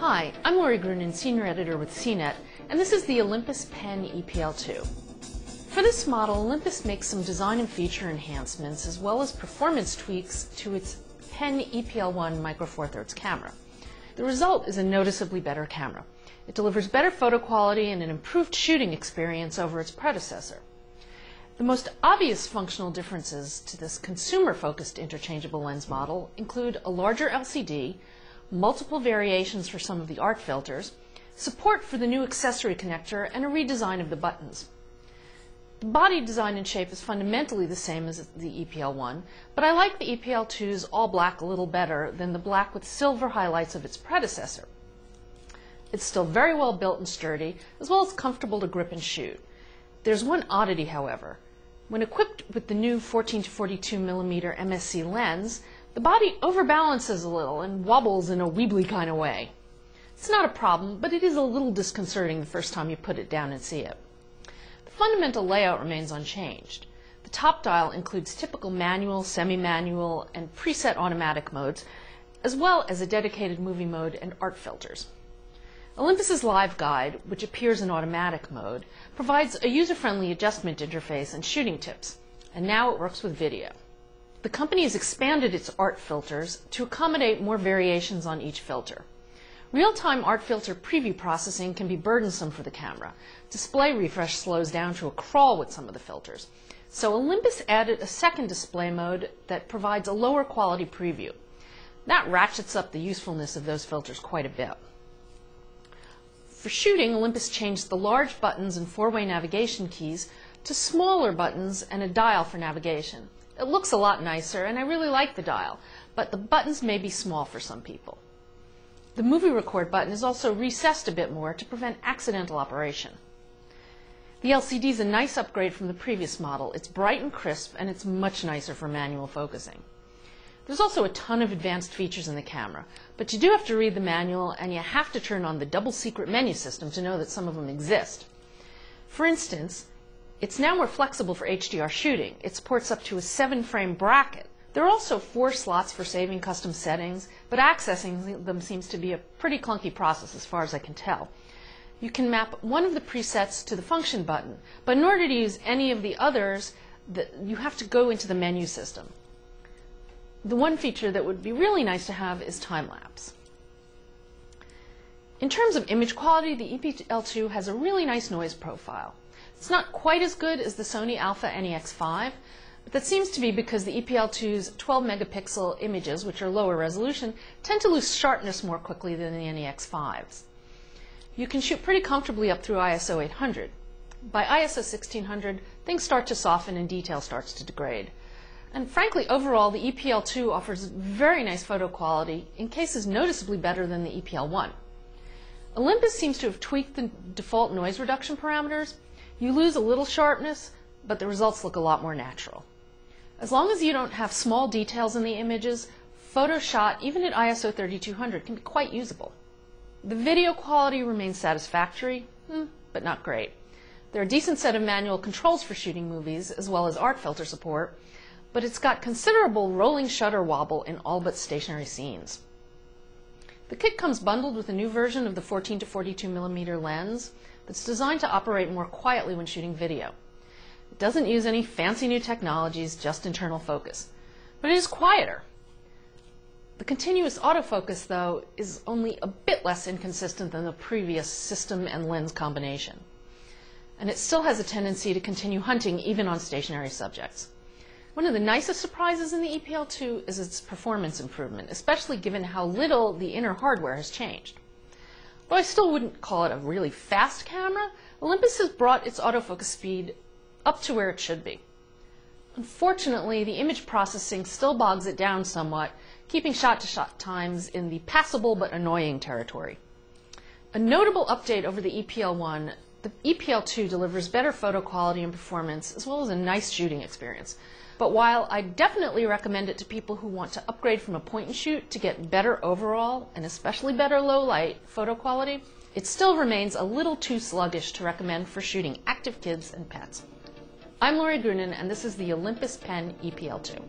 Hi, I'm Lori Grunin, Senior Editor with CNET, and this is the Olympus Pen EPL2. For this model, Olympus makes some design and feature enhancements as well as performance tweaks to its Pen EPL1 Micro Four Thirds camera. The result is a noticeably better camera. It delivers better photo quality and an improved shooting experience over its predecessor. The most obvious functional differences to this consumer-focused interchangeable lens model include a larger LCD, multiple variations for some of the art filters, support for the new accessory connector, and a redesign of the buttons. The body design and shape is fundamentally the same as the EPL1, but I like the EPL2's all black a little better than the black with silver highlights of its predecessor. It's still very well built and sturdy, as well as comfortable to grip and shoot. There's one oddity, however. When equipped with the new 14 to 42 mm MSC lens, the body overbalances a little and wobbles in a weebly kind of way. It's not a problem, but it is a little disconcerting the first time you put it down and see it. The fundamental layout remains unchanged. The top dial includes typical manual, semi-manual, and preset automatic modes, as well as a dedicated movie mode and art filters. Olympus's Live Guide, which appears in automatic mode, provides a user-friendly adjustment interface and shooting tips, and now it works with video. The company has expanded its art filters to accommodate more variations on each filter. Real-time art filter preview processing can be burdensome for the camera. Display refresh slows down to a crawl with some of the filters. So Olympus added a second display mode that provides a lower quality preview. That ratchets up the usefulness of those filters quite a bit. For shooting, Olympus changed the large buttons and four-way navigation keys to smaller buttons and a dial for navigation. It looks a lot nicer, and I really like the dial, but the buttons may be small for some people. The movie record button is also recessed a bit more to prevent accidental operation. The LCD is a nice upgrade from the previous model. It's bright and crisp, and it's much nicer for manual focusing. There's also a ton of advanced features in the camera, but you do have to read the manual, and you have to turn on the double secret menu system to know that some of them exist. For instance, it's now more flexible for HDR shooting. It supports up to a 7-frame bracket. There are also 4 slots for saving custom settings, but accessing them seems to be a pretty clunky process as far as I can tell. You can map one of the presets to the function button, but in order to use any of the others, you have to go into the menu system. The one feature that would be really nice to have is time-lapse. In terms of image quality, the EPL2 has a really nice noise profile. It's not quite as good as the Sony Alpha NEX5, but that seems to be because the EPL2's 12 megapixel images, which are lower resolution, tend to lose sharpness more quickly than the NEX5's. You can shoot pretty comfortably up through ISO 800. By ISO 1600, things start to soften and detail starts to degrade. And frankly, overall, the EPL2 offers very nice photo quality, in cases noticeably better than the EPL1. Olympus seems to have tweaked the default noise reduction parameters. You lose a little sharpness, but the results look a lot more natural. As long as you don't have small details in the images, photos shot even at ISO 3200 can be quite usable. The video quality remains satisfactory, but not great. There are a decent set of manual controls for shooting movies, as well as art filter support, but it's got considerable rolling shutter wobble in all but stationary scenes. The kit comes bundled with a new version of the 14 to 42 mm lens that's designed to operate more quietly when shooting video. It doesn't use any fancy new technologies, just internal focus, but it is quieter. The continuous autofocus, though, is only a bit less inconsistent than the previous system and lens combination. And it still has a tendency to continue hunting even on stationary subjects. One of the nicest surprises in the EPL2 is its performance improvement, especially given how little the inner hardware has changed. Though I still wouldn't call it a really fast camera, Olympus has brought its autofocus speed up to where it should be. Unfortunately, the image processing still bogs it down somewhat, keeping shot-to-shot times in the passable but annoying territory. A notable update over the EPL1, the EPL2 delivers better photo quality and performance, as well as a nice shooting experience. But while I definitely recommend it to people who want to upgrade from a point-and-shoot to get better overall, and especially better low-light photo quality, it still remains a little too sluggish to recommend for shooting active kids and pets. I'm Lori Grunin, and this is the Olympus Pen EPL2.